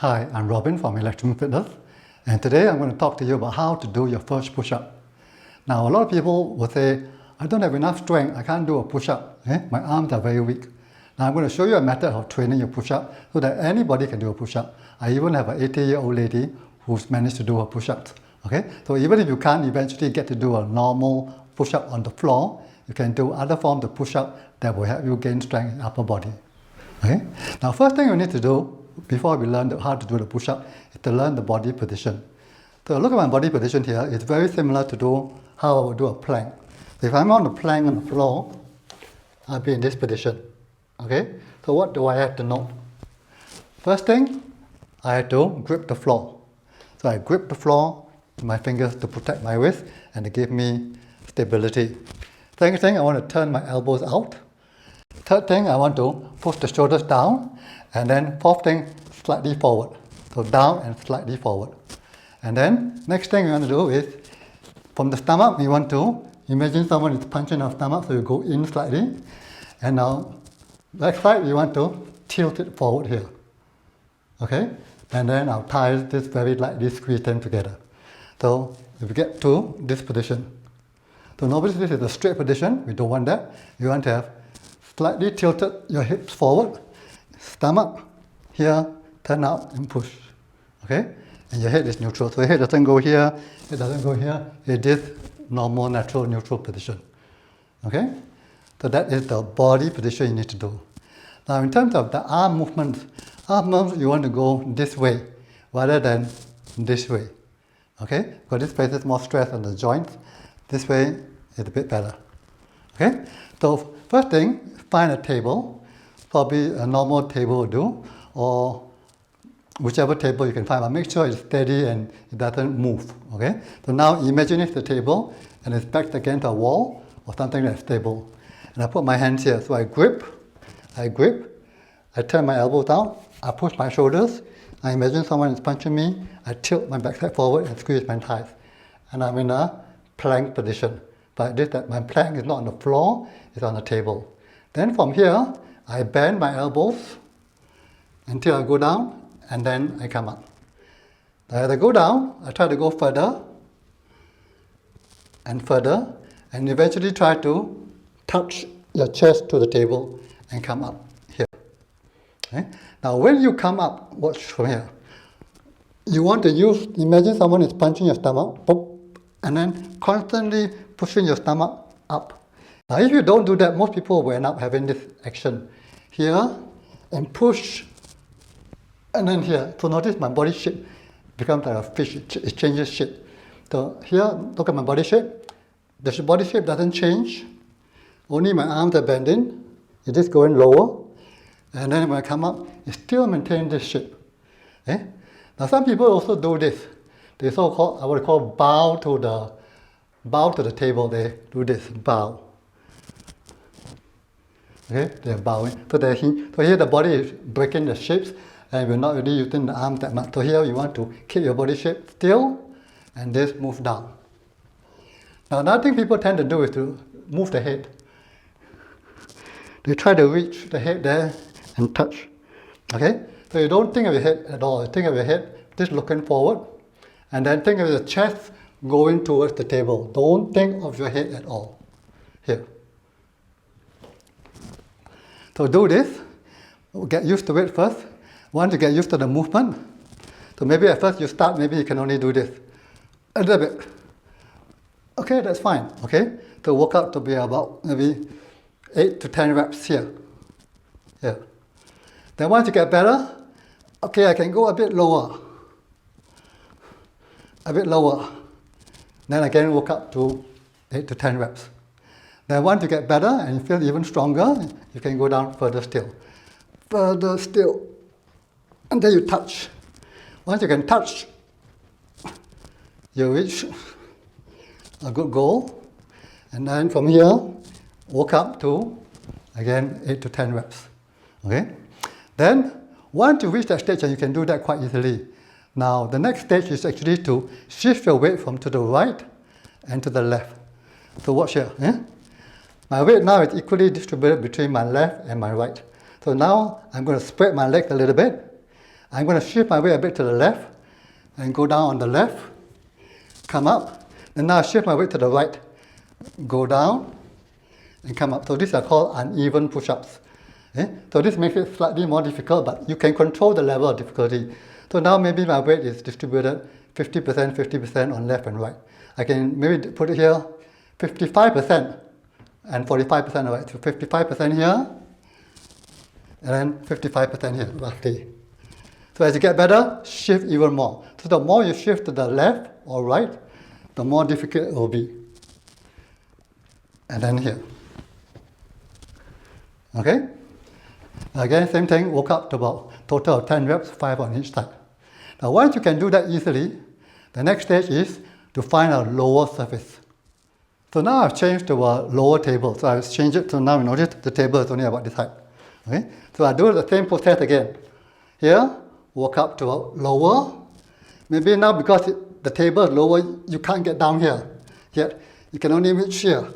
Hi, I'm Robin from Fitness, and today I'm going to talk to you about how to do your first push-up. Now, a lot of people will say, I don't have enough strength, I can't do a push-up. My arms are very weak. Now, I'm going to show you a method of training your push-up so that anybody can do a push-up. I even have an 80-year-old lady who's managed to do her push-ups. Okay? So even if you can't eventually get to do a normal push-up on the floor, you can do other forms of push-up that will help you gain strength in upper body. Okay? Now, first thing you need to do before we learn how to do the push-up is to learn the body position. So look at my body position here. It's very similar to how I would do a plank. So if I'm on the plank on the floor, I'll be in this position. Okay? So what do I have to know? First thing, I have to grip the floor. So I grip the floor with my fingers to protect my wrist and to give me stability. Second thing, I want to turn my elbows out. Third thing, I want to push the shoulders down. And then fourth thing, slightly forward. So down and slightly forward. And then next thing you want to do is, from the stomach, you want to imagine someone is punching our stomach, so you go in slightly. And now, back side, you want to tilt it forward here. Okay? And then our thighs just very lightly squeeze them together. So if you get to this position. So notice this is a straight position. We don't want that. You want to have slightly tilted your hips forward. Stomach, here, turn out and push. Okay? And your head is neutral. So your head doesn't go here, it doesn't go here. It is normal, natural, neutral position. Okay? So that is the body position you need to do. Now in terms of the arm movements, you want to go this way rather than this way. Okay? Because this places more stress on the joints. This way is a bit better. Okay? So first thing, find a table. Probably a normal table will do, or whichever table you can find, but make sure it's steady and it doesn't move. Okay? So now imagine it's the table and it's backed against a wall or something that's stable. And I put my hands here. So I grip, I turn my elbows out, I push my shoulders, I imagine someone is punching me, I tilt my backside forward and squeeze my thighs. And I'm in a plank position. But my plank is not on the floor, it's on the table. Then from here, I bend my elbows until I go down, and then I come up. As I go down, I try to go further, and eventually try to touch your chest to the table and come up here. Okay? Now when you come up, watch from here. You want to imagine someone is punching your stomach, and then constantly pushing your stomach up. Now if you don't do that, most people will end up having this action here and push, and then here. So notice my body shape becomes like a fish, it changes shape. So here, look at my body shape. The body shape doesn't change, only my arms are bending, it is going lower, and then when I come up, it still maintains this shape. Okay? Now some people also do this. They so-called, I would call bow to the table. They do this, bow. Okay, they're bowing. So here the body is breaking the shapes and we're not really using the arms that much. So here you want to keep your body shape still and just move down. Now another thing people tend to do is to move the head. They try to reach the head there and touch. Okay? So you don't think of your head at all. You think of your head just looking forward, and then think of your chest going towards the table. Don't think of your head at all. Here. So do this, get used to it first. Once you get used to the movement, so maybe at first you start, maybe you can only do this a little bit. Okay, that's fine, okay? So work out to be about maybe 8 to 10 reps here. Here. Then once you get better, okay, I can go a bit lower. A bit lower. Then again work up to 8 to 10 reps. Then once you get better and you feel even stronger, you can go down further still. Further still. And then you touch. Once you can touch, you reach a good goal. And then from here, walk up to, again, 8 to 10 reps. Okay? Then, once you reach that stage, and you can do that quite easily. Now, the next stage is actually to shift your weight from to the right and to the left. So watch here. My weight now is equally distributed between my left and my right. So now I'm going to spread my legs a little bit. I'm going to shift my weight a bit to the left and go down on the left, come up, and now shift my weight to the right, go down and come up. So these are called uneven push-ups. Okay? So this makes it slightly more difficult, but you can control the level of difficulty. So now maybe my weight is distributed 50%, 50% on left and right. I can maybe put it here 55% and 45% right. So 55% here and then 55% here, roughly. So as you get better, shift even more. So the more you shift to the left or right, the more difficult it will be. And then here. Okay? Again, same thing, work up to about total of 10 reps, 5 on each side. Now once you can do that easily, the next stage is to find a lower surface. So now I've changed to a lower table. So I've changed it to now you notice the table is only about this height. Okay? So I do the same process again. Here, work up to a lower. Maybe now because the table is lower, you can't get down here yet. You can only reach here.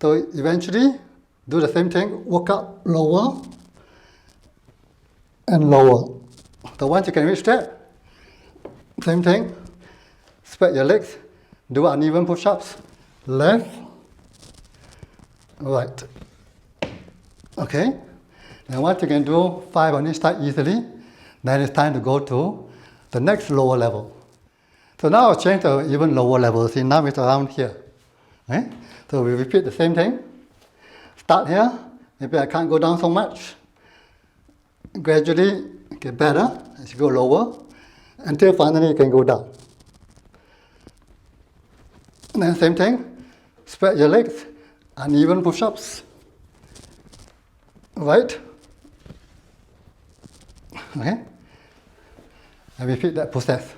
So eventually, do the same thing, work up lower and lower. So once you can reach that, same thing, spread your legs, do uneven push-ups, left, right. Okay? And once you can do 5 on each side easily, then it's time to go to the next lower level. So now I'll change to even lower level. See, now it's around here. Okay? So we repeat the same thing. Start here. Maybe I can't go down so much. Gradually get better as you go lower until finally you can go down. And then same thing. Spread your legs. Uneven push-ups. Right? Okay? And repeat that process.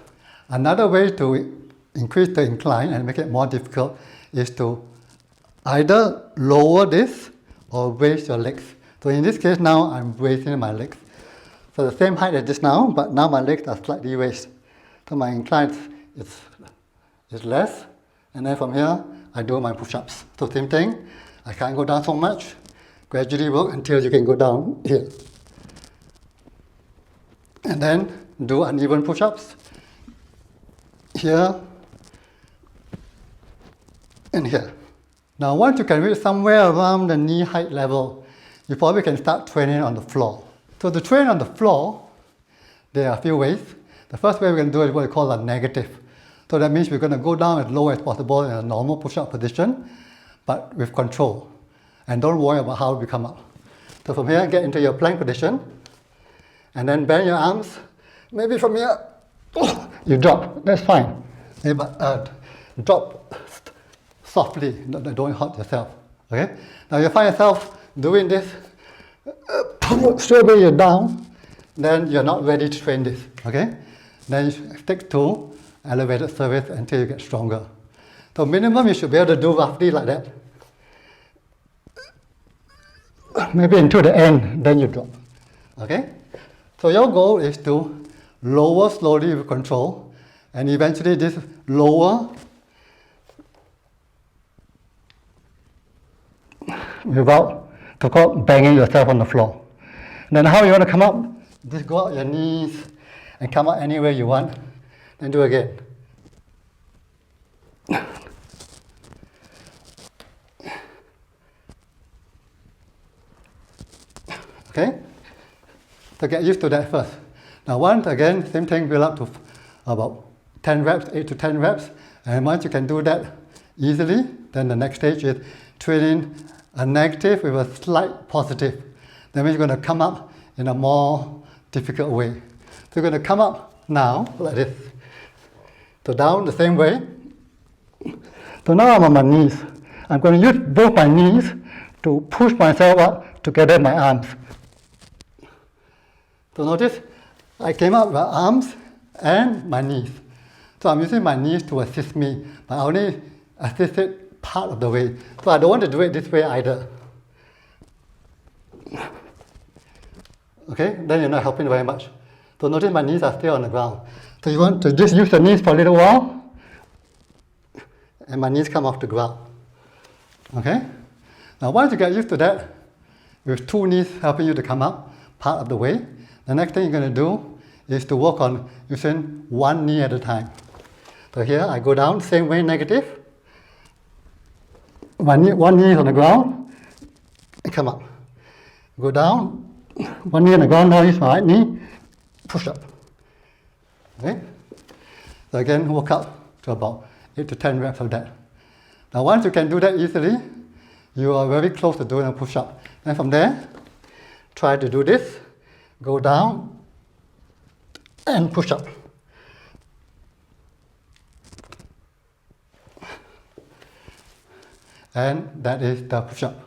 Another way to increase the incline and make it more difficult is to either lower this or raise your legs. So in this case now I'm raising my legs. So the same height as just now, but now my legs are slightly raised. So my incline is less. And then from here, I do my push-ups. So same thing, I can't go down so much. Gradually work until you can go down here. And then do uneven push-ups. Here and here. Now once you can reach somewhere around the knee height level, you probably can start training on the floor. So to train on the floor, there are a few ways. The first way we can do it is what we call a negative. So that means we're going to go down as low as possible in a normal push-up position, but with control. And don't worry about how we come up. So from here, get into your plank position, and then bend your arms. Maybe from here, you drop. That's fine. But drop softly. Don't hurt yourself. Okay? Now you find yourself doing this, straight away you're down, then you're not ready to train this. Okay? Then you stick to elevated service until you get stronger. So minimum you should be able to do roughly like that. Maybe until the end, then you drop. Okay? So your goal is to lower slowly with control, and eventually this lower without banging yourself on the floor. And then how you want to come up? Just go out your knees and come up any way you want. Then do again. Okay? So get used to that first. Now once again, same thing, build up to about 10 reps, 8 to 10 reps. And once you can do that easily, then the next stage is training a negative with a slight positive. That means you're going to come up in a more difficult way. So you're going to come up now, like this. So down the same way. So now I'm on my knees. I'm going to use both my knees to push myself up together with my arms. So notice, I came up with my arms and my knees. So I'm using my knees to assist me, but I only assisted part of the way. So I don't want to do it this way either. Okay, then you're not helping very much. So notice my knees are still on the ground. So you want to just use the knees for a little while, and my knees come off the ground. Okay? Now once you get used to that, with 2 knees helping you to come up part of the way, the next thing you're going to do is to work on using one knee at a time. So here I go down, same way, negative. One knee is on the ground, and come up. Go down, one knee on the ground, now use my right knee, push up. Okay? So again, work up to about 8 to 10 reps of that. Now once you can do that easily, you are very close to doing a push-up. And from there, try to do this, go down, and push up. And that is the push-up.